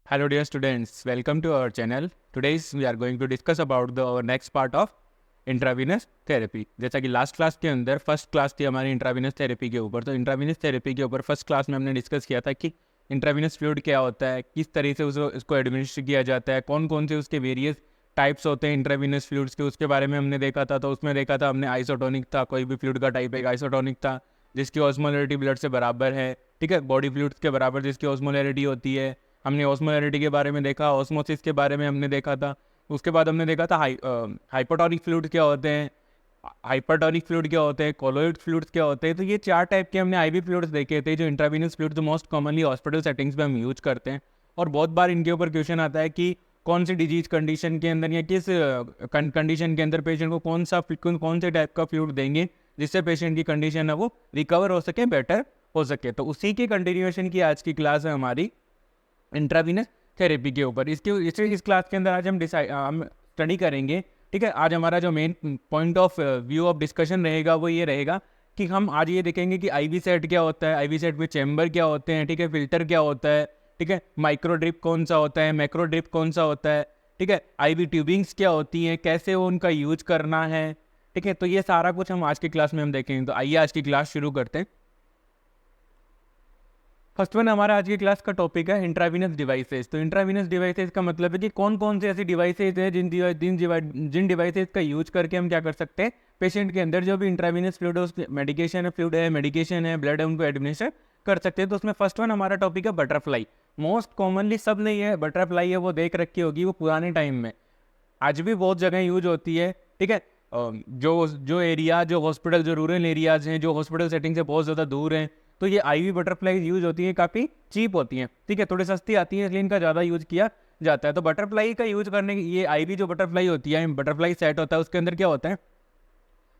Hello dear students, welcome to our channel. Today we are going to discuss about our next part of intravenous therapy. जैसा कि last class के अंदर first class थी हमारी intravenous therapy के ऊपर, तो इंट्रावीनस थेरेपी के ऊपर फर्स्ट क्लास में हमने डिस्कस किया था कि इंट्रावीनस फ्लूइड क्या होता है, किस तरह से उसको एडमिनिस्टर किया जाता है, कौन कौन से उसके वेरियस टाइप्स होते हैं इंट्रावीनस फ्लूइड्स के, उसके बारे में हमने देखा था। तो उसमें देखा था हमने आइसोटोनिक था, कोई भी फ्लूइड का टाइप एक आइसोटोनिक था जिसकी ऑस्मोलैरिटी ब्लड से बराबर है, ठीक है, बॉडी फ्लूइड्स के बराबर जिसकी ऑस्मोलैरिटी होती है। हमने ऑस्मोलैरिटी के बारे में देखा, ऑस्मोसिस के बारे में हमने देखा था। उसके बाद हमने देखा था हाइपोटोनिक फ्लूइड क्या होते हैं, हाइपरटोनिक फ्लूइड क्या होते हैं, कोलोइड फ्लूइड्स क्या होते हैं। तो ये चार टाइप के हमने आईवी फ्लूइड्स देखे थे, जो इंट्रावीनस फ्लूइड्स जो मोस्ट कॉमनली हॉस्पिटल सेटिंग्स में हम यूज करते हैं। और बहुत बार इनके ऊपर क्वेश्चन आता है कि कौन सी डिजीज कंडीशन के अंदर या किस कंडीशन के अंदर पेशेंट को कौन से टाइप का फ्लूइड देंगे जिससे पेशेंट की कंडीशन है वो रिकवर हो सके, बेटर हो सके। तो उसी के कंटिन्यूएशन की आज की क्लास है हमारी इंट्रावीनस थेरेपी के ऊपर। इस क्लास के अंदर आज हम स्टडी करेंगे, ठीक है। आज हमारा जो main point of view of discussion रहेगा वो ये रहेगा कि हम आज ये देखेंगे कि आईवी सेट क्या होता है, आईवी सेट में चैम्बर क्या होते हैं, ठीक है, फिल्टर क्या होता है, ठीक है, माइक्रो ड्रिप कौन सा होता है, मैक्रो ड्रिप कौन सा होता है, ठीक है, आईवी ट्यूबिंग्स क्या होती हैं, कैसे वो उनका यूज करना है, ठीक है। तो ये सारा कुछ हम आज की क्लास में हम देखेंगे। तो आइए आज की क्लास शुरू करते हैं। फर्स्ट वन हमारा आज की क्लास का टॉपिक है इंट्रावीनस डिवाइसेस। तो इंट्रावीनस डिवाइसेस का मतलब है कि कौन कौन से ऐसी डिवाइसेस हैं जिन डिवाइसेस का यूज करके हम क्या कर सकते हैं, पेशेंट के अंदर जो भी इंट्रावीनस फ्लूइड मेडिकेशन है, ब्लड है, उनको एडमिनिस्टर कर सकते हैं। तो उसमें फर्स्ट वन हमारा टॉपिक है बटरफ्लाई। मोस्ट कॉमनली सब ने ये बटरफ्लाई है वो देख रखी होगी, वो पुराने टाइम में, आज भी बहुत जगह यूज होती है, ठीक है। जो हॉस्पिटल, जो रूरल एरियाज हैं, जो हॉस्पिटल सेटिंग से बहुत ज़्यादा दूर हैं, तो ये आईवी बटरफ्लाई यूज होती है, काफ़ी चीप होती हैं, ठीक है, थोड़ी सस्ती आती है, इसलिए इनका ज़्यादा यूज किया जाता है। तो बटरफ्लाई का यूज करने की, ये आईवी जो बटरफ्लाई होती है, बटरफ्लाई सेट होता है, उसके अंदर क्या होता है,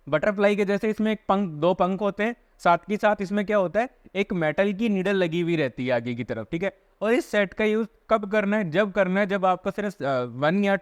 बटरफ्लाई के जैसे इसमें दो पंख होते हैं, साथ ही साथ इसमें क्या होता है, एक मेटल की नीडल लगी हुई रहती है आगे की तरफ, ठीक है। और इस सेट का यूज कब करना है, जब आपको सिर्फ 1 या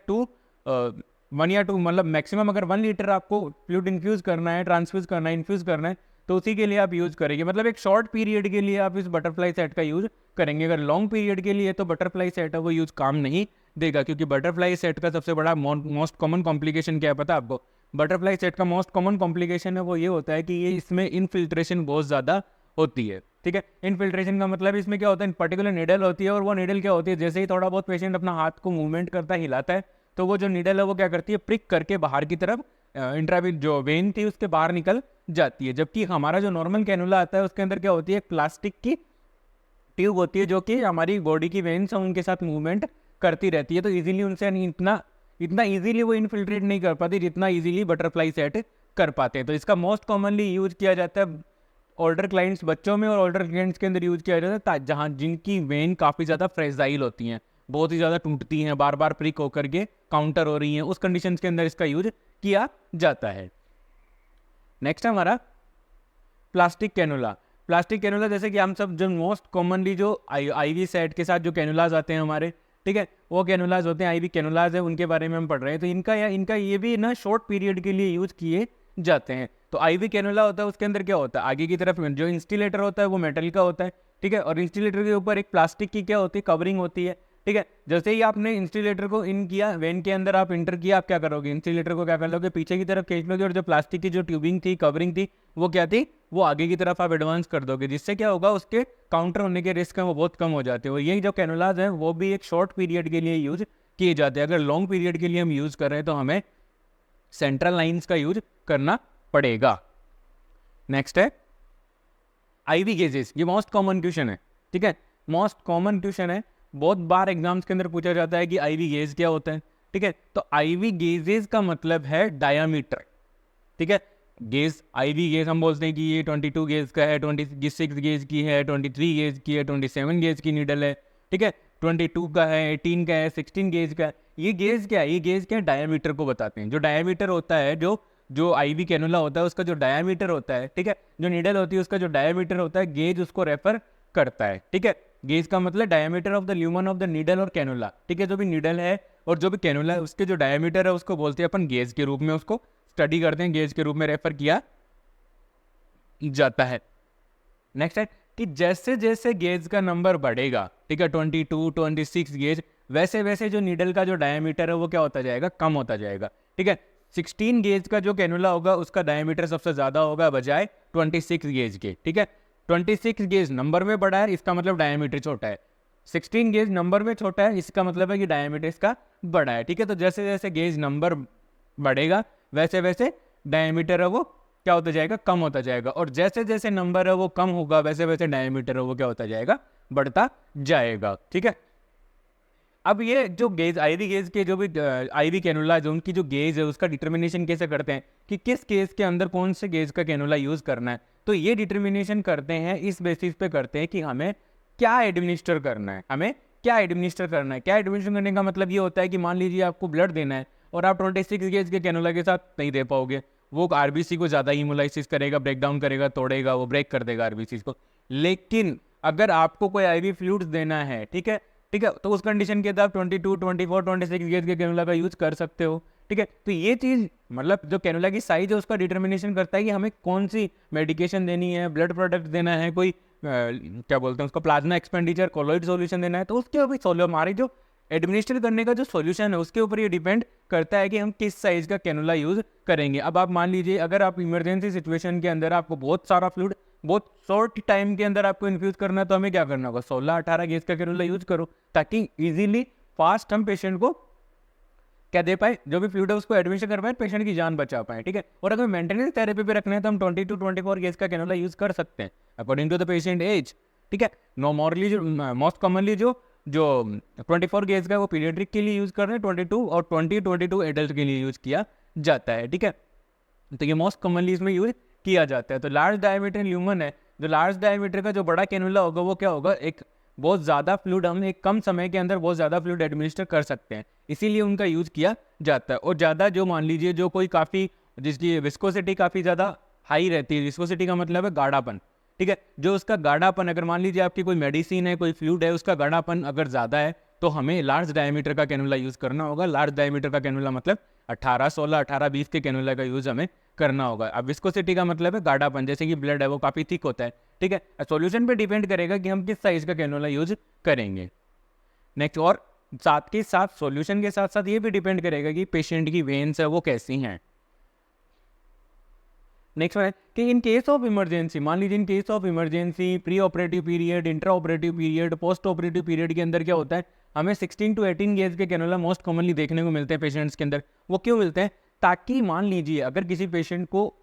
2 मतलब मैक्सिमम अगर 1 लीटर आपको फ्लूइड इन्फ्यूज करना है, ट्रांसफ्यूज करना है, इन्फ्यूज करना है, तो उसी के लिए आप यूज करेंगे। मतलब एक शॉर्ट पीरियड के लिए आप इस बटरफ्लाई सेट का यूज करेंगे। अगर लॉन्ग पीरियड के लिए तो बटरफ्लाई सेट है वो यूज काम नहीं देगा, क्योंकि बटरफ्लाई सेट का सबसे बड़ा मोस्ट कॉमन कॉम्प्लिकेशन क्या है पता है आपको? बटरफ्लाई सेट का मोस्ट कॉमन कॉम्प्लिकेशन है वो ये होता है कि ये इसमें इनफिल्ट्रेशन बहुत ज़्यादा होती है, ठीक है। इनफिल्ट्रेशन का मतलब इसमें क्या होता है, पर्टिकुलर नीडल होती है, और वो नीडल क्या होती है, जैसे ही थोड़ा बहुत पेशेंट अपना हाथ को मूवमेंट करता है, हिलाता है, तो वो जो नीडल है वो क्या करती है, प्रिक करके बाहर की तरफ इंट्रावीन जो वेन थी उसके बाहर निकल जाती है। जबकि हमारा जो नॉर्मल कैनुला आता है उसके अंदर क्या होती है, प्लास्टिक की ट्यूब होती है जो कि हमारी बॉडी की वेन्स हैं उनके साथ मूवमेंट करती रहती है। तो इजीली उनसे इतना इतना इजीली वो इनफिल्ट्रेट नहीं कर पाती जितना इजीली बटरफ्लाई सेट कर पाते हैं। तो इसका मोस्ट कॉमनली यूज किया जाता है ओल्डर क्लाइंट्स, बच्चों में, और ओल्डर क्लाइंट्स के अंदर यूज किया जाता है जहाँ जिनकी वेन काफ़ी ज़्यादा फ्रेजाइल होती हैं, बहुत ही ज़्यादा टूटती हैं, बार बार प्रिक होकर के काउंटर हो रही हैं, उस कंडीशन के अंदर इसका यूज किया जाता है। नेक्स्ट हमारा प्लास्टिक कैनुला। प्लास्टिक कैनुला जैसे कि हम सब जो मोस्ट कॉमनली जो आईवी सेट के साथ जो कैनुलाज आते हैं हमारे, ठीक है, वो कैनुलाज होते हैं, आईवी कैनुलाज है, उनके बारे में हम पढ़ रहे हैं। तो इनका ये भी ना शॉर्ट पीरियड के लिए यूज किए जाते हैं। तो आईवी कैनुला होता है, उसके अंदर क्या होता है, आगे की तरफ जो इंस्टिलेटर होता है वो मेटल का होता है, ठीक है, और इंस्टिलेटर के ऊपर एक प्लास्टिक की क्या होती है, कवरिंग होती है, ठीक है। जैसे ही आपने इंस्टिलेटर को इन किया, वेन के अंदर आप इंटर किया, आप क्या करोगे, इंस्टिलेटर को क्या कर लोगे, पीछे की तरफ खींच लोगे, और जो प्लास्टिक की जो ट्यूबिंग थी, कवरिंग थी, वो क्या थी, वो आगे की तरफ आप एडवांस कर दोगे, जिससे क्या होगा, उसके काउंटर होने के रिस्क हैं वो बहुत कम हो जाते हैं। और यही जो कैनुलाज हैं वो भी एक शॉर्ट पीरियड के लिए यूज किए जाते हैं। अगर लॉन्ग पीरियड के लिए हम यूज कर रहे हैं तो हमें सेंट्रल लाइन्स का यूज करना पड़ेगा। नेक्स्ट है आईवी गेजेस। ये मोस्ट कॉमन क्वेश्चन है, ठीक है, मोस्ट कॉमन क्वेश्चन है, बहुत बार एग्जाम्स के अंदर पूछा जाता है कि आईवी गेज क्या होता है, ठीक है। तो आईवी गेजेस का मतलब है डायामीटर, ठीक है। गेज, आईवी गेज हम बोलते हैं कि ये 22 गेज का है, 26 गेज की है, 23 गेज की है, 27 गेज की नीडल है, ठीक है, 22 का है, 18 का है, 16 गेज का है। ये गेज क्या है, ये गेज क्या है, डायामीटर को बताते हैं। जो डायामीटर होता है, जो आईवी कैनुला होता है उसका जो डायामीटर होता है, ठीक है, जो नीडल होती है उसका जो डायामीटर होता है, गेज उसको रेफर करता है, ठीक है। गेज का मतलब diameter of the lumen of the needle और कैनुला, ठीक है। जो भी नीडल है और जो भी कैनुला है उसके जो डायमीटर है उसको बोलते हैं अपन गेज के रूप में, उसको स्टडी करते हैं, गेज के रूप में रेफर किया जाता है। नेक्स्ट है कि जैसे जैसे गेज का नंबर बढ़ेगा, ठीक है, 22, 26 गेज, वैसे वैसे जो नीडल का जो डायमीटर है वो क्या होता जाएगा, कम होता जाएगा, ठीक है। 16 गेज का जो कैनुला होगा उसका डायमीटर सबसे ज़्यादा होगा बजाय 26 गेज के, ठीक है। 26 गेज नंबर में बड़ा है, इसका मतलब डायमीटर छोटा है। 16 गेज नंबर में छोटा है, इसका मतलब है कि डायमीटर इसका बड़ा है, ठीक है। तो जैसे जैसे गेज नंबर बढ़ेगा वैसे वैसे डायमीटर है वो क्या होता जाएगा, कम होता जाएगा, और जैसे जैसे नंबर है वो कम होगा वैसे वैसे डायमीटर है वो क्या होता जाएगा, बढ़ता जाएगा, ठीक है। अब ये जो गेज, आईवी गेज के जो भी आईवी कैनुला जो उनकी जो गेज है उसका डिटर्मिनेशन कैसे करते हैं कि किस केस के अंदर कौन से गेज का कैनुला यूज करना है, तो ये डिटर्मिनेशन करते हैं इस बेसिस पे करते हैं कि हमें क्या एडमिनिस्टर करना है, हमें क्या एडमिनिस्टर करना है। क्या एडमिनिस्टर करने का मतलब ये होता है कि मान लीजिए आपको ब्लड देना है और आप 26 गेज के कैनुला के साथ नहीं दे पाओगे, वो आरबीसी को ज़्यादा हीमोलाइसिस करेगा, ब्रेक डाउन करेगा, तोड़ेगा, वो ब्रेक कर देगा आरबीसी को। लेकिन अगर आपको कोई आईवी फ्लूइड्स देना है, ठीक है, ठीक है, तो उस कंडीशन के अंदर आप 22, 24, 26 गेज के कैनुला का यूज कर सकते हो, ठीक है। तो ये चीज़ मतलब जो कैनुला की साइज है उसका डिटर्मिनेशन करता है कि हमें कौन सी मेडिकेशन देनी है, ब्लड प्रोडक्ट देना है, कोई क्या बोलते हैं उसको, प्लाज्मा एक्सपेंडिचर, कोलोइड सॉल्यूशन देना है, तो उसके ऊपर हमारी जो एडमिनिस्टर करने का जो सॉल्यूशन है उसके ऊपर ये डिपेंड करता है कि हम किस साइज का कैनुला यूज करेंगे। अब आप मान लीजिए अगर आप इमरजेंसी सिचुएशन के अंदर आपको बहुत सारा फ्लूइड बहुत शॉर्ट टाइम के अंदर आपको इन्फ्यूज करना है, तो हमें क्या करना होगा, 16-18 गेज का कैनुला यूज करो ताकि इजीली फास्ट हम पेशेंट को क्या दे पाए, जो भी फ्लूइड है उसको एडमिशन कर पाए, पेशेंट की जान बचा पाए, ठीक है। और अगर मेंटेनेंस थेरेपी पे रखना है तो हम 22-24 गेज का कैनुला यूज कर सकते हैं according to the patient age, ठीक है। नॉर्मली जो मोस्ट कॉमनली जो जो 24 गेज का वो पीडियाट्रिक के लिए यूज कर रहे हैं, 22 और 22 एडल्ट के लिए यूज किया जाता है, ठीक है। तो ये मोस्ट कॉमनली इसमें यूज किया जाता है। तो लार्ज डायमीटर ल्यूमन है, जो लार्ज डायमीटर का जो बड़ा कैनुला होगा वो क्या होगा, एक बहुत ज़्यादा फ्लूइड, हम एक कम समय के अंदर बहुत ज़्यादा फ्लूइड एडमिनिस्टर कर सकते हैं, इसीलिए उनका यूज़ किया जाता है। और ज़्यादा जो मान लीजिए जो कोई काफ़ी जिसकी विस्कोसिटी काफ़ी ज़्यादा हाई रहती है, विस्कोसिटी का मतलब है गाढ़ापन, ठीक है, जो उसका गाढ़ापन, अगर मान लीजिए आपकी कोई मेडिसिन है, कोई फ्लूइड है, उसका गाढ़ापन अगर ज़्यादा है तो हमें लार्ज डायमीटर का कैनुला यूज़ करना होगा। लार्ज डायमीटर का कैनुला मतलब 18, 16, 18, 20 के कैनुला का यूज़ हमें करना होगा। अब विस्कोसिटी का मतलब है गाढ़ापन, जैसे कि ब्लड है वो काफ़ी थिक होता है, ठीक है। सॉल्यूशन पे डिपेंड करेगा कि हम किस साइज का कैनुला यूज करेंगे। नेक्स्ट, और साथ के साथ सॉल्यूशन के साथ साथ ये भी डिपेंड करेगा कि पेशेंट की वेन्स है वो कैसी हैं। नेक्स्ट है कि इन केस ऑफ इमरजेंसी, मान लीजिए in case of emergency, pre operative period, intra operative period, post operative period के अंदर क्या होता है, हमें 16 to 18 गेज के कैनुला मोस्ट कॉमनली देखने को मिलते हैं पेशेंट्स के अंदर। वो क्यों मिलते हैं, ताकि मान लीजिए अगर किसी पेशेंट को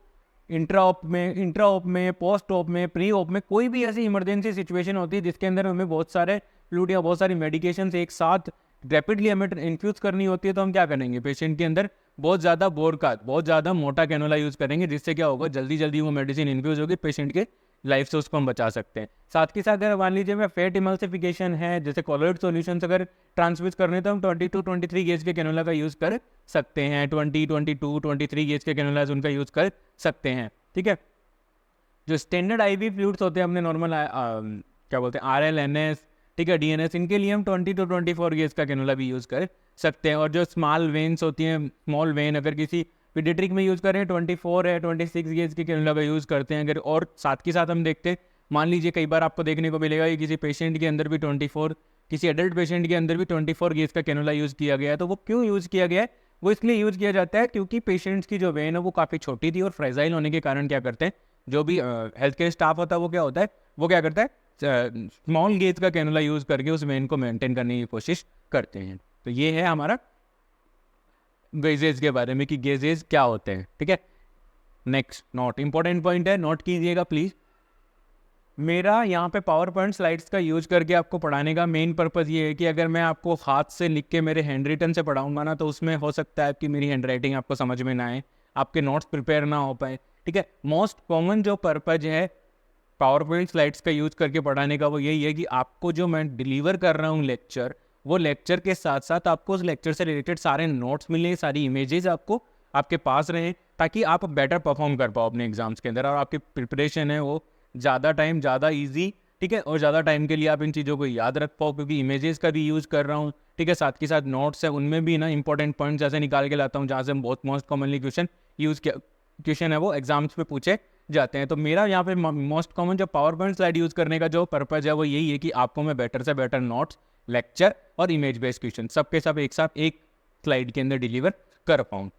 इंट्रा ऑप में, पोस्ट ऑप में, प्री ऑप में कोई भी ऐसी इमरजेंसी सिचुएशन होती है जिसके अंदर हमें बहुत सारे फ्लूइड या बहुत सारी मेडिकेशन एक साथ रैपिडली हमें इन्फ्यूज करनी होती है, तो हम क्या करेंगे, पेशेंट के अंदर बहुत ज़्यादा बोर का, बहुत ज़्यादा मोटा कैनुला यूज़ करेंगे, जिससे क्या होगा, जल्दी जल्दी वो मेडिसिन इन्फ्यूज होगी, पेशेंट के लाइफ से उसको हम बचा सकते हैं। साथ के साथ अगर मान लीजिए में फैट इमल्सिफिकेशन है, जैसे कोलोइड सॉल्यूशंस अगर ट्रांसफ्यूज करने हैं तो हम 22, 23 गेज के कैनुला का यूज़ कर सकते हैं, 20, 22, 23 गेज के कैनुला उनका यूज़ कर सकते हैं, ठीक है। जो स्टैंडर्ड आईवी फ्लूइड्स होते हैं अपने नॉर्मल क्या बोलते हैं RL-NS, ठीक है, DNS, इनके लिए हम 20 to 24 गेज का कैनुला भी यूज़ कर सकते हैं। और जो स्मॉल वेन्स होती हैं, स्मॉल वेन अगर किसी पीडियाट्रिक में यूज़ करें 24 है 26 गेज के कैनुला का यूज़ करते हैं अगर। और साथ के साथ हम देखते हैं, मान लीजिए कई बार आपको देखने को मिलेगा कि किसी पेशेंट के अंदर भी 24, किसी एडल्ट पेशेंट के अंदर भी 24 गेज का कैनुला यूज़ किया गया है। तो वो क्यों यूज़ किया गया है, वो इसलिए यूज़ किया जाता है क्योंकि पेशेंट्स की जो वेन है वो काफ़ी छोटी थी और फ्रेजाइल होने के कारण क्या करते हैं, जो भी हेल्थ केयर स्टाफ होता है वो क्या होता है, वो क्या करता है, स्मॉल गेज का कैनुला यूज़ करके उस वेन को मेंटेन करने की कोशिश करते हैं। तो ये है हमारा गेजेज के बारे में कि गेजेज क्या होते हैं, ठीक है। नेक्स्ट नोट, इंपॉर्टेंट पॉइंट है, नोट कीजिएगा प्लीज़। मेरा यहाँ पे पावर पॉइंट स्लाइड्स का यूज करके आपको पढ़ाने का मेन पर्पज़ ये है कि अगर मैं आपको हाथ से लिख के मेरे हैंड रिटन से पढ़ाऊंगा ना, तो उसमें हो सकता है कि मेरी हैंड राइटिंग आपको समझ में ना आए, आपके नोट्स प्रिपेयर ना हो पाए, ठीक है। मोस्ट कॉमन जो पर्पज़ है पावर पॉइंट स्लाइड्स का यूज करके पढ़ाने का वो यही है कि आपको जो मैं डिलीवर कर रहा हूँ लेक्चर, वो लेक्चर के साथ साथ आपको उस लेक्चर से रिलेटेड सारे नोट्स मिले, सारी इमेजेस आपको आपके पास रहें, ताकि आप बेटर परफॉर्म कर पाओ अपने एग्जाम्स के अंदर और आपकी प्रिपरेशन है वो ज़्यादा टाइम, ज़्यादा ईजी, ठीक है, और ज़्यादा टाइम के लिए आप इन चीज़ों को याद रख पाओ, क्योंकि इमेजेस का भी यूज़ कर रहा हूँ, ठीक है। साथ के साथ नोट्स है उनमें भी ना इंपॉर्टेंट पॉइंट्स ऐसे निकाल के लाता हूँ जहाँ से हम बहुत मोस्ट कॉमनली क्वेश्चन है वो एग्जाम्स में पूछे जाते हैं। तो मेरा यहाँ पे मोस्ट कॉमन जो पावर पॉइंट स्लाइड यूज़ करने का जो पर्पज़ है वो यही है कि आपको मैं बेटर से बेटर नोट्स, लेक्चर और इमेज बेस्ड क्वेश्चन सबके सब एक साथ एक स्लाइड के अंदर डिलीवर कर पाऊँ।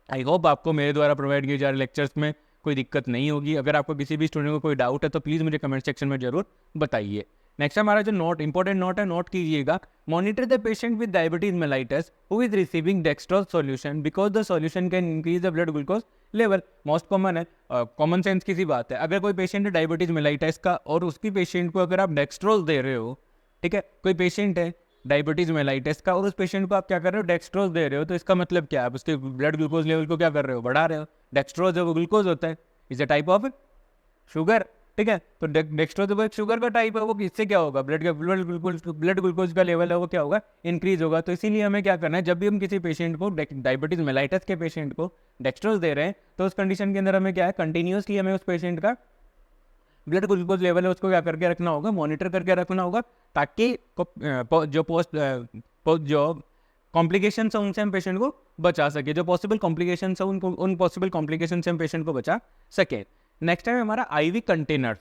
आई होप आपको मेरे द्वारा प्रोवाइड किए जा रहे लेक्चर्स में कोई दिक्कत नहीं होगी। अगर आपको किसी भी स्टूडेंट को कोई डाउट है तो प्लीज़ मुझे कमेंट सेक्शन में जरूर बताइए। नेक्स्ट हमारा जो इंपॉर्टेंट नोट है, नोट कीजिएगा। Monitor the patient with diabetes mellitus who is receiving dextrose solution because the solution can increase the blood glucose level. Most common है, कॉमन सेंस की सी बात है। अगर कोई पेशेंट है डायबिटीज मेलाइटस का और उसकी पेशेंट को अगर आप डेक्सट्रोज दे रहे हो, ठीक है, कोई पेशेंट है डायबिटीज मेलाइटिस का और उस पेशेंट को आप क्या कर रहे हो, डेक्सट्रोज दे रहे हो, तो इसका मतलब क्या है, आप उसके ब्लड ग्लूकोज लेवल को क्या कर रहे हो, बढ़ा रहे हो। डेक्सट्रोज वो ग्लूकोज होता है, is a type of sugar, ठीक है। तो डेक्सट्रोज वो एक शुगर का टाइप है, वो इससे क्या होगा, ब्लड ग्लूकोज का लेवल है वो क्या होगा, इंक्रीज होगा। तो इसीलिए हमें क्या करना है, जब भी हम किसी पेशेंट को डायबिटीज मेलाइटिस के पेशेंट को डेक्सट्रोज दे रहे हैं तो उस कंडीशन के अंदर हमें क्या है, कंटिन्यूसली हमें उस पेशेंट का ब्लड ग्लूकोज लेवल है उसको क्या करके रखना होगा, मॉनिटर करके रखना होगा, ताकि जो कॉम्प्लिकेशन है उनसे हम पेशेंट को बचा सके, जो पॉसिबल कॉम्प्लिकेशन है उन पॉसिबल कॉम्प्लिकेशन से हम पेशेंट को बचा सके। नेक्स्ट है हमारा आईवी कंटेनर्स।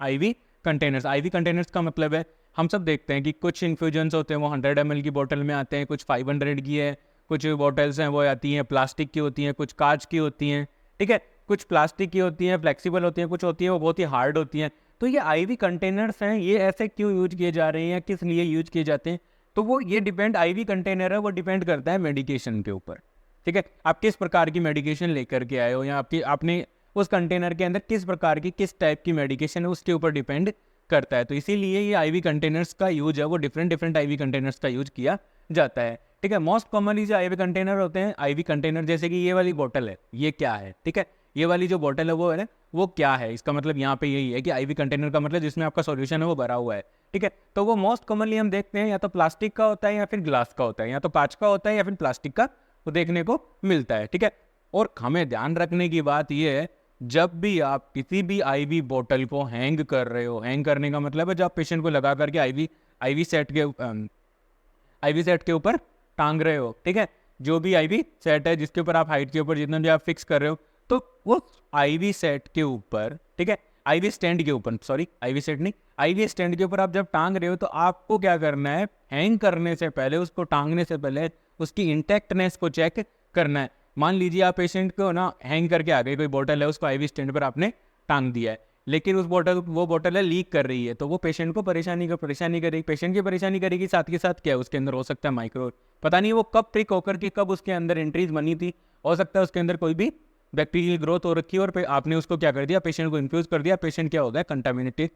आईवी कंटेनर्स का मतलब है, हम सब देखते हैं कि कुछ इन्फ्यूजन्स होते हैं वो 100 ml की बोतल में आते हैं, कुछ 500 की है, कुछ बॉटल्स हैं वो आती हैं प्लास्टिक की होती हैं, कुछ कांच की होती हैं, ठीक है, कुछ प्लास्टिक की होती हैं, फ्लेक्सिबल होती हैं, कुछ होती है वो बहुत ही हार्ड होती हैं। तो ये आईवी कंटेनर्स हैं, ये ऐसे क्यों यूज किए जा रहे हैं या किस लिए यूज किए जाते हैं, तो वो ये डिपेंड, आईवी कंटेनर है वो डिपेंड करता है मेडिकेशन के ऊपर, ठीक है। आप किस प्रकार की मेडिकेशन लेकर के आए हो या आपने उस कंटेनर के अंदर किस प्रकार की किस टाइप की मेडिकेशन है उसके ऊपर डिपेंड करता है। तो इसीलिए ये आईवी कंटेनर्स का यूज है वो डिफरेंट आईवी कंटेनर्स का यूज किया जाता है, ठीक है। मोस्ट कॉमनली जो आईवी कंटेनर होते हैं, आईवी कंटेनर जैसे कि ये वाली बोतल है, ये क्या है, ठीक है, ये वाली जो बोतल है वो क्या है, इसका मतलब यहाँ पे यही है कि आईवी कंटेनर का मतलब जिसमें आपका सॉल्यूशन है वो भरा हुआ है, ठीक है। तो वो मोस्ट कॉमनली हम देखते हैं या तो प्लास्टिक का होता है या फिर ग्लास का होता है, या तो कांच का होता है या फिर प्लास्टिक का, वो देखने को मिलता है, ठीक है। और हमें ध्यान रखने की बात यह है, जब भी आप किसी भी आईवी बोतल को हैंग कर रहे हो, हैंग करने का मतलब है जब आप पेशेंट को लगा करके आईवी सेट के ऊपर टांग रहे हो, ठीक है, जो भी आईवी सेट है जिसके ऊपर आप हाइट के ऊपर जितना भी आप फिक्स कर रहे हो, तो वो आईवी सेट के ऊपर, ठीक है, आईवी स्टैंड के ऊपर, सॉरी आईवी सेट नहीं, आईवी स्टैंड के ऊपर आप जब टांग रहे हो तो आपको क्या करना है, हैंग करने से पहले, उसको टांगने से पहले उसकी इंटैक्टनेस को चेक करना है। मान लीजिए आप पेशेंट को ना हैंग करके आ गए, कोई बोतल है उसको आईवी स्टैंड पर आपने टांग दिया है, लेकिन वो बोतल है लीक कर रही है, तो वो पेशेंट को परेशानी करेगी, पेशेंट की परेशानी करेगी, साथ के साथ क्या है उसके अंदर हो सकता है माइक्रो, पता नहीं वो कब ट्रिक होकर के कब उसके अंदर एंट्रीज बनी थी, हो सकता है उसके अंदर कोई भी बैक्टीरियल ग्रोथ हो रखी है और आपने उसको क्या कर दिया, पेशेंट को इन्फ्यूज कर दिया, पेशेंट क्या हो गया, कंटामिनेटेड,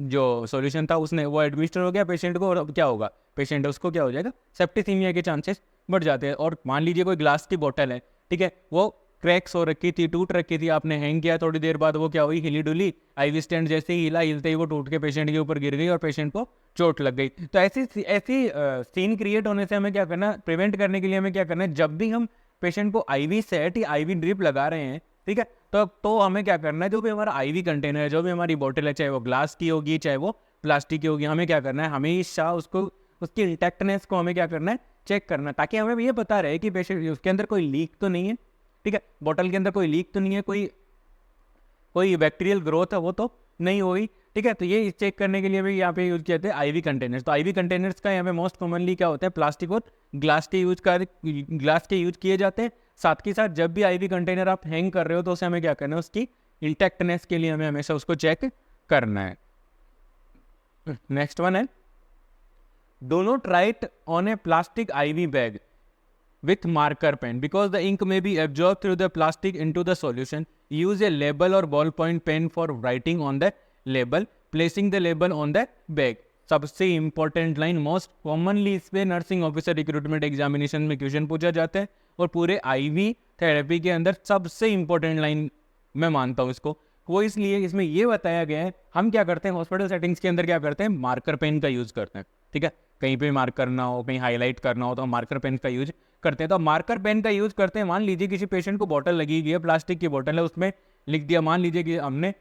जो सॉल्यूशन था उसने वो एडमिनिस्टर हो गया पेशेंट को, और क्या होगा, पेशेंट है उसको क्या हो जाएगा, सेप्टिसीमिया के चांसेस बढ़ जाते हैं। और मान लीजिए कोई ग्लास की बोतल है, ठीक है, वो क्रैक्स हो रखी थी, टूट रखी थी, आपने हैंग किया, थोड़ी देर बाद वो क्या हुई, हिली डुली, आईवी स्टैंड जैसे ही हिला, हिलते ही वो टूट के पेशेंट के ऊपर गिर गई और पेशेंट को चोट लग गई। तो ऐसी सीन क्रिएट होने से हमें क्या करना, प्रिवेंट करने के लिए हमें क्या करना है, जब भी हम पेशेंट को आईवी सेट या आईवी ड्रिप लगा रहे हैं, ठीक है, तो हमें क्या करना है, जो भी हमारा आईवी कंटेनर है, जो भी हमारी बोतल है, चाहे वो ग्लास की होगी चाहे वो प्लास्टिक की होगी, हमें क्या करना है, हमेशा उसकी इंटैक्टनेस को हमें क्या करना है, चेक करना, ताकि हमें ये पता रहे कि पेशेंट उसके अंदर कोई लीक तो नहीं है, ठीक है, बोतल के अंदर कोई लीक तो नहीं है, कोई बैक्टीरियल ग्रोथ है वो तो नहीं हुई, ठीक है। तो ये चेक करने के लिए भी यहाँ पे यूज किए थे आईवी कंटेनर्स। तो आईवी कंटेनर्स का यहाँ पे मोस्ट कॉमनली क्या होता है, प्लास्टिक और ग्लास के यूज किए जाते हैं। साथ के साथ जब भी आईवी कंटेनर आप हैंग कर रहे हो तो उसे हमें क्या करना है, उसकी इंटैक्टनेस के लिए हमें हमेशा उसको चेक करना है। नेक्स्ट वन है, do not write on a plastic IV bag with marker pen because the ink may be absorbed through the plastic into the solution. Use a label or ballpoint pen for writing on the label, placing the label on the bag. सबसे important line, most commonly इस पे nursing officer recruitment examination में question पूछा जाता है और पूरे ivy therapy के अंदर सबसे इंपॉर्टेंट लाइन मैं मानता हूँ इसको, वो इसलिए इसमें ये बताया गया है, हम क्या करते हैं हॉस्पिटल सेटिंग्स के अंदर क्या करते हैं, मार्कर पेन का यूज करते हैं, ठीक है, कहीं पे मार्क करना हो, कहीं हाईलाइट करना हो तो हम मार्कर पेन का यूज करते हैं। तो मार्कर पेन का यूज करते हैं, मान लीजिए किसी पेशेंट को बोतल लगी हुई है, प्लास्टिक की बोतल है, उसमें लिख दिया, मान लीजिए कि हमने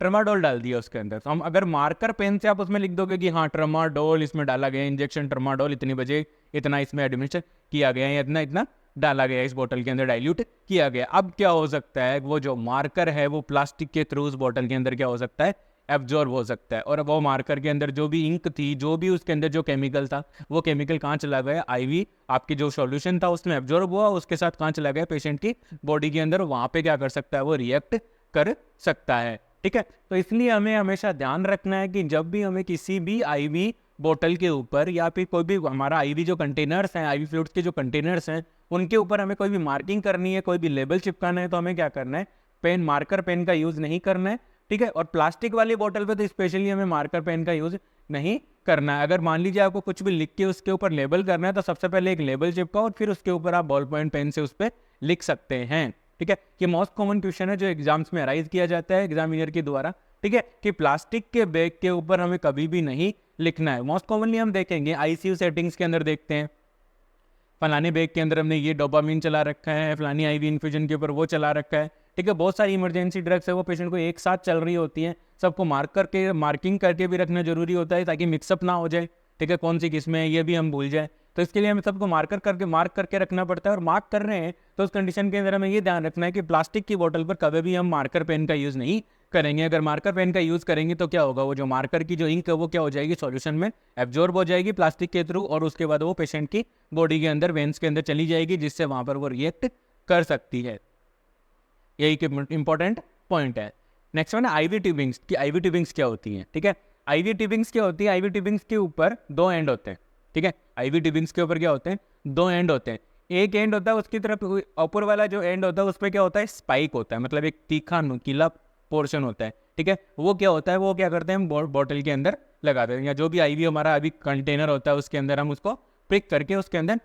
ट्रमाडोल डाल दिया उसके अंदर, तो हम अगर मार्कर पेन से आप उसमें लिख दोगे कि हाँ ट्रमाडोल इसमें डाला गया, इंजेक्शन ट्रमाडोल इतनी बजे इतना इसमें एडमिनिस्टर किया गया है, इतना इतना डाला गया इस बोतल के अंदर, डाइल्यूट किया गया। अब क्या हो सकता है, वो जो मार्कर है वो प्लास्टिक के थ्रू उस बोतल के अंदर क्या हो सकता है, एब्जॉर्ब हो सकता है। और वो मार्कर के अंदर जो भी इंक थी, जो भी उसके अंदर जो केमिकल था, वो केमिकल कहाँ चला गया, आईवी आपकी जो सॉल्यूशन था उसमें एब्जॉर्ब हुआ, उसके साथ कहाँ चला गया, पेशेंट की बॉडी के अंदर। वहाँ पे क्या कर सकता है, वो रिएक्ट कर सकता है। ठीक है, तो इसलिए हमें हमेशा ध्यान रखना है कि जब भी हमें किसी भी आईवी बोतल के ऊपर या फिर कोई भी हमारा आईवी जो कंटेनर्स हैं, आईवी फ्लूइड्स के जो कंटेनर्स हैं, उनके ऊपर हमें कोई भी मार्किंग करनी है, कोई भी लेबल चिपकाना है, तो हमें क्या करना है, पेन, मार्कर पेन का यूज़ नहीं करना है। ठीक है, और प्लास्टिक वाली बोतल पे तो स्पेशली हमें मार्कर पेन का यूज़ नहीं करना है। अगर मान लीजिए आपको कुछ भी लिख के उसके ऊपर लेबल करना है, तो सबसे पहले एक लेबल चिपकाओ और फिर उसके ऊपर आप बॉल पॉइंट पेन से उस पर लिख सकते हैं। ठीक है, ये मोस्ट कॉमन क्वेश्चन है जो एग्जाम्स में अराइज किया जाता है एग्जामिनर के द्वारा। ठीक है, कि प्लास्टिक के बैग के ऊपर हमें कभी भी नहीं लिखना है। मोस्ट कॉमनली हम देखेंगे आईसीयू सेटिंग्स के अंदर देखते हैं, फलाने बैग के अंदर हमने ये डोपामिन चला रखा है, फलानी आईवी इन्फ्यूजन के ऊपर वो चला रखा है। ठीक है, बहुत सारी इमरजेंसी ड्रग्स है वो पेशेंट को एक साथ चल रही होती हैं, सबको मार्किंग करके भी रखना जरूरी होता है ताकि मिक्सअप ना हो जाए। ठीक है, कौन सी किस्में है ये भी हम भूल जाए, तो इसके लिए हमें सबको मार्क करके रखना पड़ता है। और मार्क कर रहे हैं तो उस कंडीशन के अंदर हमें ये ध्यान रखना है कि प्लास्टिक की बोतल पर कभी भी हम मार्कर पेन का यूज़ नहीं करेंगे। अगर मार्कर पेन का यूज़ करेंगे तो क्या होगा, वो जो मार्कर की जो इंक है वो क्या हो जाएगी, सॉल्यूशन में एब्जॉर्ब हो जाएगी प्लास्टिक के थ्रू, और उसके बाद वो पेशेंट की बॉडी के अंदर, वेन्स के अंदर चली जाएगी, जिससे वहाँ पर वो रिएक्ट कर सकती है। यही इंपॉर्टेंट पॉइंट है। नेक्स्ट वन है आईवी ट्यूबिंग्स की। आईवी ट्यूबिंग्स क्या होती हैं? ठीक है, आईवी ट्यूबिंग्स क्या होती है, आईवी ट्यूबिंग्स के ऊपर दो एंड होते हैं। ठीक है, आईवी ट्यूबिंग्स के ऊपर क्या होते हैं, दो एंड होते हैं। एक एंड होता है उसकी तरफ, ऊपर वाला जो एंड होता है उस पर क्या होता है, स्पाइक होता है, मतलब एक तीखा नुकीला पोर्शन होता है। ठीक है, वो क्या होता है, वो क्या करते हैं, हम बॉटल के अंदर लगाते हैं, या जो भी आईवी हमारा आईवी कंटेनर होता है उसके अंदर हम उसको प्रिक करके उसके अंदर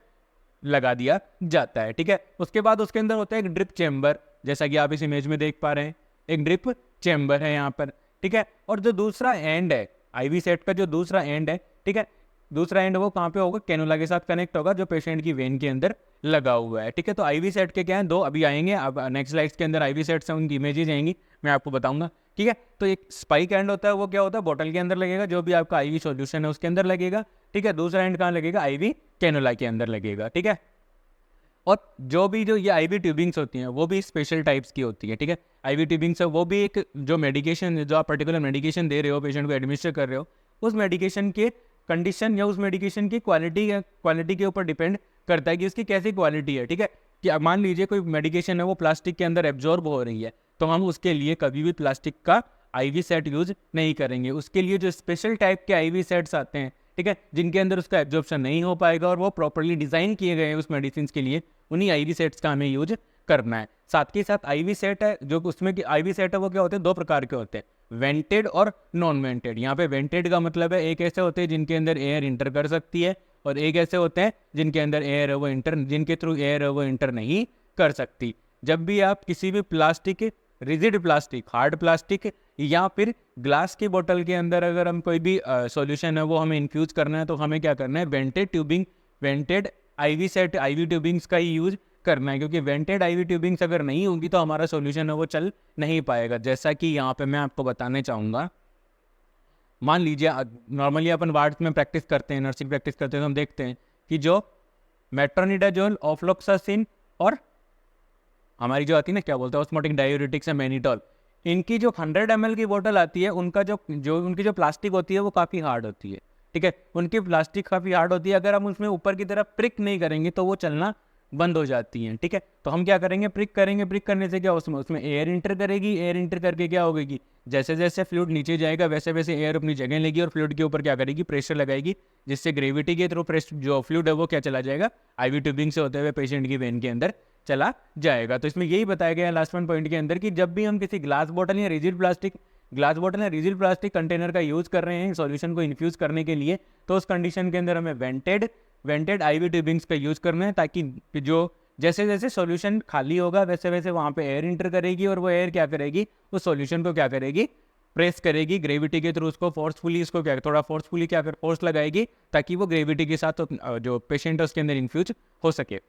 लगा दिया जाता है। ठीक है, उसके बाद उसके अंदर होता है एक ड्रिप चेम्बर, जैसा कि आप इस इमेज में देख पा रहे हैं, एक ड्रिप चेम्बर है यहाँ पर। ठीक है, और जो दूसरा एंड है आईवी सेट का, जो दूसरा एंड है, ठीक है, दूसरा एंड वो कहाँ पे होगा, कैनुला के साथ कनेक्ट होगा, जो पेशेंट की वेन के अंदर लगा हुआ है। ठीक है, तो आईवी सेट के क्या है, दो अभी आएंगे, अब नेक्स्ट स्लाइड्स के अंदर आईवी सेट्स हैं, उनकी इमेजेस आएंगी, मैं आपको बताऊंगा। ठीक है, तो एक स्पाइक एंड होता है, वो क्या होता है, बोतल के अंदर लगेगा, जो भी आपका आईवी सॉल्यूशन है उसके अंदर लगेगा। ठीक है, दूसरा एंड कहाँ लगेगा, आईवी कैनुला के अंदर लगेगा। ठीक है, और जो ये आईवी ट्यूबिंग्स होती हैं वो भी स्पेशल टाइप्स की होती है। ठीक है, आईवी ट्यूबिंग्स है वो भी एक जो मेडिकेशन, जो आप पर्टिकुलर मेडिकेशन दे रहे हो, पेशेंट को एडमिनिस्टर कर रहे हो, उस मेडिकेशन के कंडीशन या उस मेडिकेशन की क्वालिटी के ऊपर डिपेंड करता है कि उसकी कैसी क्वालिटी है। ठीक है, कि मान लीजिए कोई मेडिकेशन है वो प्लास्टिक के अंदर एब्जॉर्ब हो रही है, तो हम उसके लिए कभी भी प्लास्टिक का आईवी सेट यूज नहीं करेंगे। उसके लिए जो स्पेशल टाइप के आईवी सेट्स आते हैं, ठीक है, जिनके अंदर उसका एब्जॉर्प्शन नहीं हो पाएगा और वो प्रॉपर्ली डिजाइन किए गए हैं उस मेडिसिन के लिए, उन्हीं आईवी सेट्स का हमें यूज करना है। साथ के साथ आईवी सेट है, जो उसमें कि आईवी सेट है वो क्या होते हैं, दो प्रकार के होते हैं, वेंटेड और नॉन वेंटेड। यहाँ पे वेंटेड का मतलब है एक ऐसे होते हैं जिनके अंदर एयर इंटर कर सकती है, और एक ऐसे होते हैं जिनके अंदर एयर है वो जिनके थ्रू एयर है वो इंटर नहीं कर सकती। जब भी आप किसी भी plastic, rigid plastic, hard plastic या फिर ग्लास की बोतल के अंदर अगर हम कोई भी सॉल्यूशन है वो हमें इन्फ्यूज करना है, तो हमें क्या करना है, vented IV set, IV tubings का ही यूज करना है, क्योंकि वेंटेड आईवी ट्यूबिंग्स अगर नहीं होगी तो हमारा सॉल्यूशन है वो चल नहीं पाएगा। जैसा कि यहाँ पे मैं आपको बताने चाहूँगा, मान लीजिए नॉर्मली अपन वार्ड्स में प्रैक्टिस करते हैं, नर्सिंग प्रैक्टिस करते हैं, तो हम देखते हैं कि जो मेट्रोनिडाजोल, ऑफ्लोक्सासिन और हमारी जो आती है ना, क्या बोलते हैं, ऑस्मोटिक डायूरेटिक्स है, मैनिटॉल, इनकी जो 100 ml की बोतल आती है, उनका उनकी जो प्लास्टिक होती है वो काफ़ी हार्ड होती है। ठीक है, उनकी प्लास्टिक काफ़ी हार्ड होती है, अगर हम उसमें ऊपर की तरफ प्रिक नहीं करेंगे तो वो चलना बंद हो जाती हैं। ठीक है, तो हम क्या करेंगे, प्रिक करेंगे, प्रिक करने से क्या उसमें एयर इंटर करेगी, एयर इंटर करके क्या होगी, जैसे जैसे फ्लूइड नीचे जाएगा वैसे वैसे एयर अपनी जगह लेगी और फ्लूइड के ऊपर क्या करेगी, प्रेशर लगाएगी, जिससे ग्रेविटी के थ्रू जो फ्लूइड है वो क्या चला जाएगा, आईवी ट्यूबिंग से होते हुए पेशेंट की वेन के अंदर चला जाएगा। तो इसमें यही बताया गया है लास्ट वन पॉइंट के अंदर कि जब भी हम किसी ग्लास बॉटल या रिजिड प्लास्टिक कंटेनर का यूज कर रहे हैं सॉल्यूशन को इन्फ्यूज करने के लिए, तो उस कंडीशन के अंदर हमें वेंटेड आईवी ट्यूबिंग्स का यूज करना है, ताकि जो जैसे जैसे सॉल्यूशन खाली होगा वैसे वैसे वहाँ पे एयर इंटर करेगी, और वो एयर क्या करेगी, उस सॉल्यूशन को क्या करेगी, प्रेस करेगी ग्रेविटी के थ्रू, उसको फोर्सफुली, इसको क्या थोड़ा फोर्सफुली क्या फोर्स लगाएगी, ताकि वो ग्रेविटी के साथ जो पेशेंट है उसके अंदर इन्फ्यूज हो सके।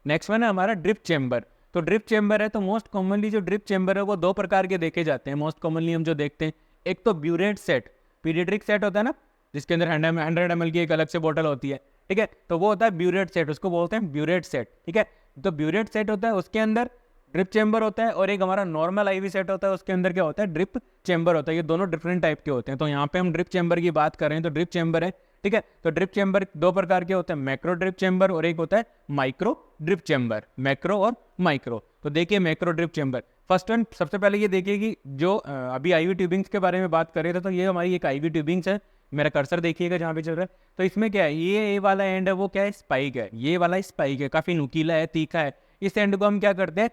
नेक्स्ट वन है हमारा ड्रिप चेम्बर। तो ड्रिप चेम्बर है, तो मोस्ट कॉमनली जो ड्रिप चेम्बर है वो दो प्रकार के देखे जाते हैं। मोस्ट कॉमनली हम जो देखते हैं, एक तो ब्यूरेट सेट, पीडियाट्रिक सेट होता है ना, जिसके अंदर 100 ml की एक अलग से बोतल होती है। ठीक है। तो वो होता है ब्यूरेट सेट, उसको बोलते हैं ब्यूरेट सेट, ठीक है। तो ब्यूरेट सेट होता है, उसके अंदर ड्रिप चेंबर होता है, और एक हमारा नॉर्मल आईवी सेट होता है, उसके अंदर क्या होता है, ड्रिप चेंबर होता है। ये दोनों डिफरेंट टाइप के होते हैं। तो यहाँ पे हम ड्रिप चेंबर की बात कर रहे हैं, तो ड्रिप चेंबर है, ठीक है। तो ड्रिप चेंबर दो प्रकार के होते हैं, मैक्रो ड्रिप चेंबर और एक होता है माइक्रो ड्रिप चेंबर, मैक्रो और माइक्रो। तो देखिए macro drip chamber first one, सबसे पहले ये देखिए कि जो अभी आईवी ट्यूबिंग्स के बारे में बात कर रहे थे, तो ये हमारी एक आईवी ट्यूबिंग्स है। मेरा कर्सर देखिएगा जहाँ पे चल रहा है। तो इसमें क्या है, ये वाला एंड है वो क्या है, स्पाइक है। ये वाला स्पाइक है, काफी नुकीला है, तीखा है। इस एंड को हम क्या करते हैं,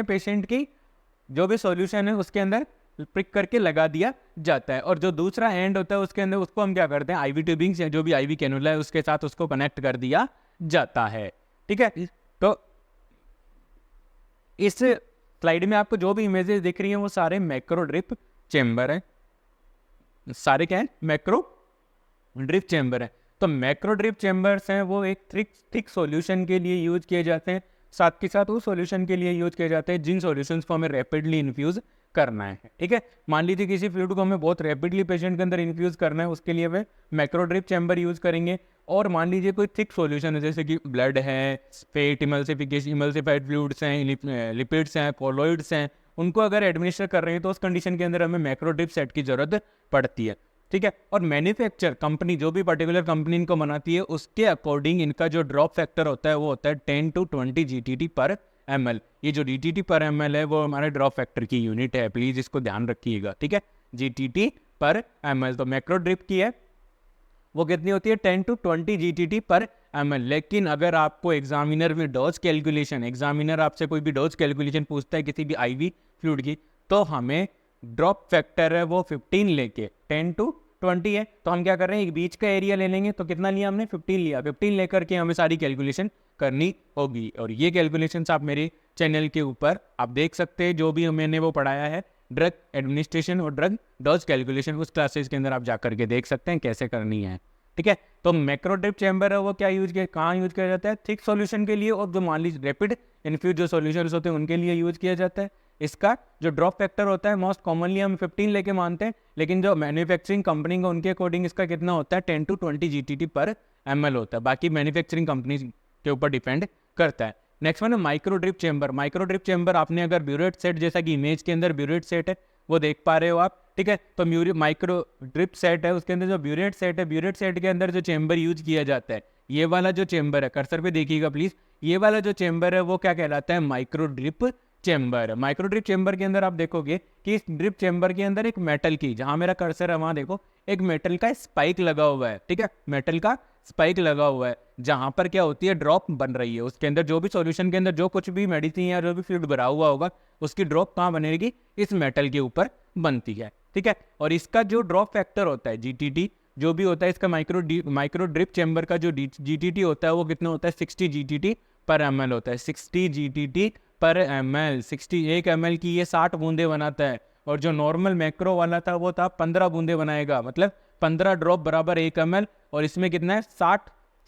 पेशेंट की जो भी सॉल्यूशन है उसके अंदर प्रिक करके लगा दिया जाता है। और जो दूसरा एंड होता है उसके अंदर, उसको हम क्या करते हैं, आईवी ट्यूबिंग्स या जो भी आईवी कैनुला है उसके साथ उसको कनेक्ट कर दिया जाता है, ठीक है। तो इस स्लाइड में आपको जो भी इमेजेस दिख रही हैं वो सारे मैक्रो ड्रिप चेंबर है। सारे क्या है, मैक्रो ड्रिप चेंबर है। तो मैक्रो ड्रिप चेंबर्स हैं वो एक थिक सॉल्यूशन के लिए यूज किए जाते हैं, साथ के साथ उस सॉल्यूशन के लिए यूज किए जाते हैं जिन सॉल्यूशंस को हमें रैपिडली इन्फ्यूज करना है, ठीक है। मान लीजिए किसी फ्लूइड को हमें बहुत रैपिडली पेशेंट के अंदर इन्फ्यूज करना है, उसके लिए वे मैक्रो ड्रिप चेंबर यूज करेंगे। और मान लीजिए कोई थिक सॉल्यूशन है, जैसे कि ब्लड है, फेट, इमल्सिफाइड फ्लूइड्स हैं, लिपिड्स हैं, कोलोइड्स हैं, उनको अगर एडमिनिस्टर कर रहे हैं तो उस कंडीशन के अंदर हमें मैक्रो ड्रिप सेट की जरूरत पड़ती है, ठीक है। और मैन्युफैक्चर कंपनी, जो भी पर्टिकुलर कंपनी इनको बनाती है, उसके अकॉर्डिंग इनका जो ड्रॉप फैक्टर होता है वो होता है 10 to 20 GTT पर ml। ये जो DTT पर ml है वो हमारे ड्रॉप फैक्टर की यूनिट है, प्लीज इसको ध्यान रखिएगा, ठीक है। GTT पर ml, तो मैक्रो ड्रिप की है वो कितनी होती है, 10 to 20 GTT पर ml। लेकिन अगर आपको एग्जामिनर में डोज कैलकुलेशन, एग्जामिनर आपसे कोई भी डोज कैलकुलेशन पूछता है किसी भी आईवी फ्लूइड की, तो हमें ड्रॉप फैक्टर है वो 15 लेके, 10 to 20 है, तो हम क्या कर रहे हैं, एक बीच का एरिया ले लेंगे। तो कितना लिया हमने, 15 लिया। 15 लेकर के हमें सारी कैलकुलेशन करनी होगी। और ये कैलकुलेशंस आप मेरे चैनल के ऊपर आप देख सकते हैं, जो भी मैंने वो पढ़ाया है, ड्रग एडमिनिस्ट्रेशन और ड्रग डोज कैलकुलेशन, उस क्लासेस के अंदर आप जा करके देख सकते हैं कैसे करनी है, ठीक है। तो मैक्रो ड्रिप चैम्बर है वो क्या यूज किया, कहाँ यूज किया जाता है, थिक सॉल्यूशन के लिए, और जो मान लीजिए रैपिड इन्फ्यूज जो सॉल्यूशन होते हैं उनके लिए यूज किया जाता है। इसका जो ड्रॉप फैक्टर होता है मोस्ट कॉमनली हम 15 लेके मानते हैं, लेकिन जो मैन्युफैक्चरिंग कंपनी का उनके अकॉर्डिंग इसका कितना होता है, 10 to 20 GTT पर ml होता है। बाकी मैन्युफैक्चरिंग कंपनी के ऊपर डिपेंड करता है। नेक्स्ट वन है micro drip chamber. Micro drip chamber आपने अगर ब्यूरेट सेट, जैसा कि इमेज के अंदर ब्यूरेट सेट है वो देख पा रहे हो आप, ठीक है। तो माइक्रो ड्रिप सेट है, उसके अंदर जो ब्यूरेट सेट है, ब्यूरेट सेट के अंदर जो चेंबर यूज किया जाता है, ये वाला जो चेंबर है, कर्सर पे देखिएगा प्लीज, ये वाला जो चेंबर है वो क्या कहलाता है, micro drip chamber. Micro drip chamber के अंदर आप देखोगे कि इस ड्रिप चेंबर के अंदर एक मेटल की, जहां मेरा कर्सर है वहां देखो, एक मेटल का स्पाइक लगा हुआ है, ठीक है। मेटल का स्पाइक लगा हुआ है, जहां पर क्या होती है, ड्रॉप बन रही है। उसके अंदर जो भी सॉल्यूशन के अंदर जो कुछ भी मेडिसिन या जो भी फ्लूइड भरा हुआ होगा, उसकी ड्रॉप कहाँ बनेगी, इस मेटल के ऊपर बनती है, ठीक है। और इसका जो ड्रॉप फैक्टर होता है GTT, जो भी होता है इसका माइक्रो ड्रिप चेंबर का जो GTT होता है वो कितना होता है, 60 GTT पर ml होता है। 60 GTT पर ml, 61 ml की ये 60 बूंदे बनाता है। और जो नॉर्मल मैक्रो वाला था वो था 15 बूंदे बनाएगा, मतलब 15 ड्रॉप बराबर 1 ml। और इसमें कितना है,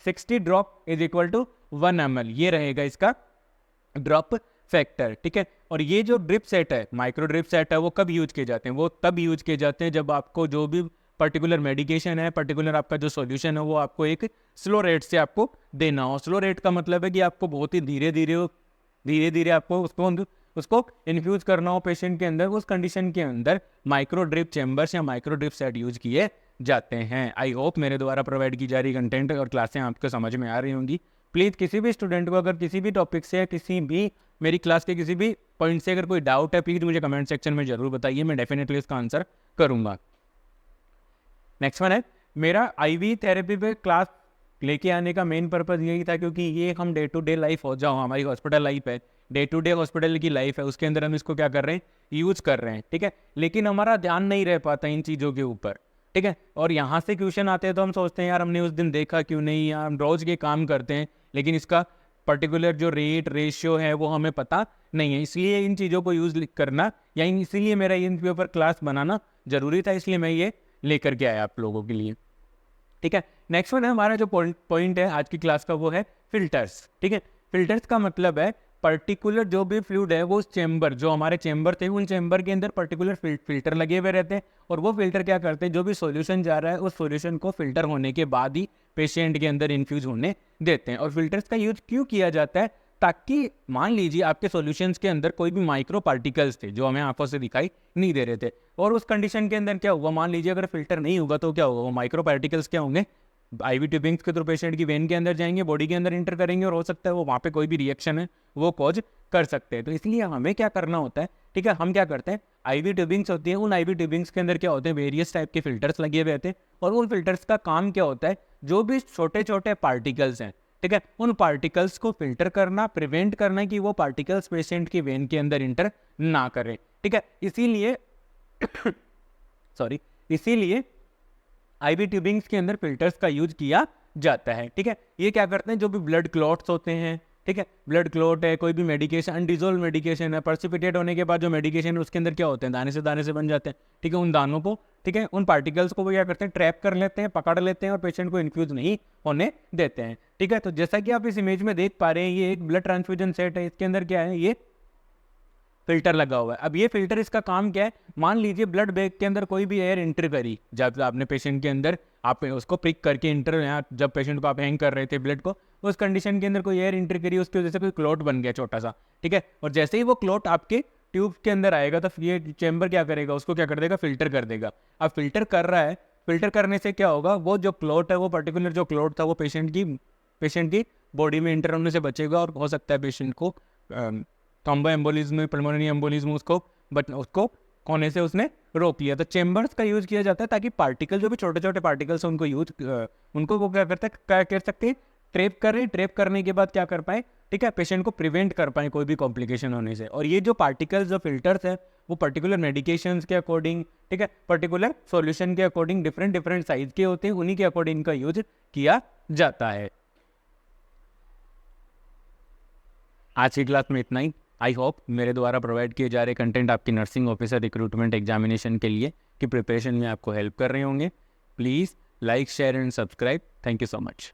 60 drop is equal to 1 ml, ये रहेगा इसका ड्रॉप फैक्टर, ठीक है। और ये जो ड्रिप सेट है, माइक्रो ड्रिप सेट है, वो कब यूज किए जाते हैं, वो तब यूज किए जाते हैं जब आपको जो भी पर्टिकुलर मेडिकेशन है, पर्टिकुलर आपका जो सॉल्यूशन है, वो आपको एक स्लो रेट से आपको देना हो। स्लो रेट का मतलब है कि आपको बहुत ही धीरे धीरे आपको उसको इन्फ्यूज करना हो पेशेंट के अंदर। उस कंडीशन के अंदर माइक्रो ड्रिप चेंबर्स या माइक्रो ड्रिप सेट यूज किए जाते हैं। आई होप मेरे द्वारा प्रोवाइड की जा रही कंटेंट और क्लासें आपको समझ में आ रही होंगी। प्लीज़ किसी भी स्टूडेंट को अगर किसी भी टॉपिक से या किसी भी मेरी क्लास के किसी भी पॉइंट से अगर कोई डाउट है, प्लीज़ मुझे कमेंट सेक्शन में जरूर बताइए, मैं डेफिनेटली इसका आंसर करूँगा। नेक्स्ट वन है, मेरा आईवी थेरेपी पे क्लास लेके आने का मेन पर्पज़ यही था क्योंकि ये हम डे टू डे लाइफ हो जाओ, हमारी हॉस्पिटल लाइफ है, डे टू डे हॉस्पिटल की लाइफ है, उसके अंदर हम इसको क्या कर रहे हैं, यूज कर रहे हैं, ठीक है। लेकिन हमारा ध्यान नहीं रह पाता इन चीज़ों के ऊपर, ठीक है। और यहाँ से क्वेश्चन आते हैं तो हम सोचते हैं यार हमने उस दिन देखा क्यों नहीं, या हम रोज के काम करते हैं लेकिन इसका पर्टिकुलर जो रेशियो है वो हमें पता नहीं है। इसलिए इन चीज़ों को यूज करना या इसीलिए मेरा इनके ऊपर क्लास बनाना जरूरी था, इसलिए मैं ये लेकर के आया आप लोगों के लिए, ठीक है। नेक्स्ट वन है हमारा जो पॉइंट है आज की क्लास का, वो है फिल्टर्स, ठीक है। फिल्टर्स का मतलब है पर्टिकुलर जो भी फ्लूइड है वो उस चेंबर, जो हमारे चेंबर थे उन चेंबर के अंदर पर्टिकुलर फिल्टर लगे हुए रहते हैं, और वो फिल्टर क्या करते हैं, जो भी सॉल्यूशन जा रहा है उस सॉल्यूशन को फिल्टर होने के बाद ही पेशेंट के अंदर इन्फ्यूज होने देते हैं। और फिल्टर्स का यूज क्यों किया जाता है, ताकि मान लीजिए आपके सॉल्यूशंस के अंदर कोई भी माइक्रो पार्टिकल्स थे जो हमें आंखों से दिखाई नहीं दे रहे थे, और उस कंडीशन के अंदर क्या हुआ, मान लीजिए अगर फिल्टर नहीं होगा तो क्या होगा, वो माइक्रो पार्टिकल्स क्या होंगे, आईवी ट्यूबिंग्स के थ्रू पेशेंट की वेन के अंदर जाएंगे, बॉडी के अंदर इंटर करेंगे, और हो सकता है वो वहाँ पे कोई भी रिएक्शन है वो कॉज कर सकते हैं। तो इसलिए हमें क्या करना होता है, ठीक है, हम क्या करते हैं, आईवी ट्यूबिंग्स होती है, उन आईवी ट्यूबिंग्स के अंदर क्या होते हैं, वेरियस टाइप के फिल्टर्स लगे हुए होते हैं, और उन फिल्टर्स का काम क्या होता है, जो भी छोटे छोटे पार्टिकल्स हैं, ठीक है, उन पार्टिकल्स को फिल्टर करना, प्रिवेंट करना कि वो पार्टिकल्स पेशेंट की वेन के अंदर इंटर ना करें, ठीक है। इसीलिए इसीलिए आईवी ट्यूबिंग्स के अंदर फिल्टर्स का यूज किया जाता है, ठीक है। ये क्या करते हैं, जो भी ब्लड क्लॉट्स होते हैं, ठीक है, ब्लड क्लॉट है, कोई भी मेडिकेशन, अनडिजोल्व मेडिकेशन है, पर्सिपिटेट होने के बाद जो मेडिकेशन है उसके अंदर क्या होते हैं, दाने से बन जाते हैं, ठीक है, उन दानों को, ठीक है, उन पार्टिकल्स को वो क्या करते हैं, ट्रैप कर लेते हैं, पकड़ लेते हैं, और पेशेंट को इन्फ्यूज नहीं होने देते हैं, ठीक है। तो जैसा कि आप इस इमेज में देख पा रहे हैं, ये एक ब्लड ट्रांसफ्यूजन सेट है, इसके अंदर क्या है, ये फिल्टर लगा हुआ है। अब ये फिल्टर, इसका काम क्या है, मान लीजिए ब्लड बैग के अंदर कोई भी एयर इंटर करी, जब आपने पेशेंट के अंदर आप उसको प्रिक करके इंटर, यहाँ जब पेशेंट को आप हैंग कर रहे थे ब्लड को, उस कंडीशन के अंदर कोई एयर इंटर करी, उसकी वजह से कोई क्लॉट बन गया छोटा सा, ठीक है, और जैसे ही वो क्लॉट आपके ट्यूब के अंदर आएगा तो ये चैम्बर क्या करेगा, उसको क्या कर देगा, फिल्टर कर देगा। अब फिल्टर कर रहा है, फिल्टर करने से क्या होगा, वो जो क्लॉट है, वो पर्टिकुलर जो क्लॉट था वो पेशेंट की बॉडी में इंटर होने से बचेगा, और हो सकता है पेशेंट को थ्रोम्बो एम्बोलिज्म, पल्मोनरी एम्बोलिज्म उसको होने से उसने रोक लिया। तो चेंबर्स का यूज किया जाता है ताकि पार्टिकल, जो भी छोटे छोटे पार्टिकल्स हैं, उनको वो क्या कर सकते हैं, ट्रैप करने के बाद क्या कर पाए, ठीक है, पेशेंट को प्रिवेंट कर पाए कोई भी कॉम्प्लिकेशन होने से। और ये जो पार्टिकल्स, जो फिल्टर्स है, वो पर्टिकुलर मेडिकेशंस के अकॉर्डिंग, ठीक है, पर्टिकुलर सॉल्यूशन के अकॉर्डिंग डिफरेंट साइज के होते हैं, उन्हीं के अकॉर्डिंग का यूज किया जाता है। आज की क्लास में इतना ही। आई होप मेरे द्वारा प्रोवाइड किए जा रहे कंटेंट आपकी नर्सिंग ऑफिसर रिक्रूटमेंट एग्जामिनेशन के लिए की प्रिपरेशन में आपको हेल्प कर रहे होंगे। Please like, share and subscribe. Thank you so much.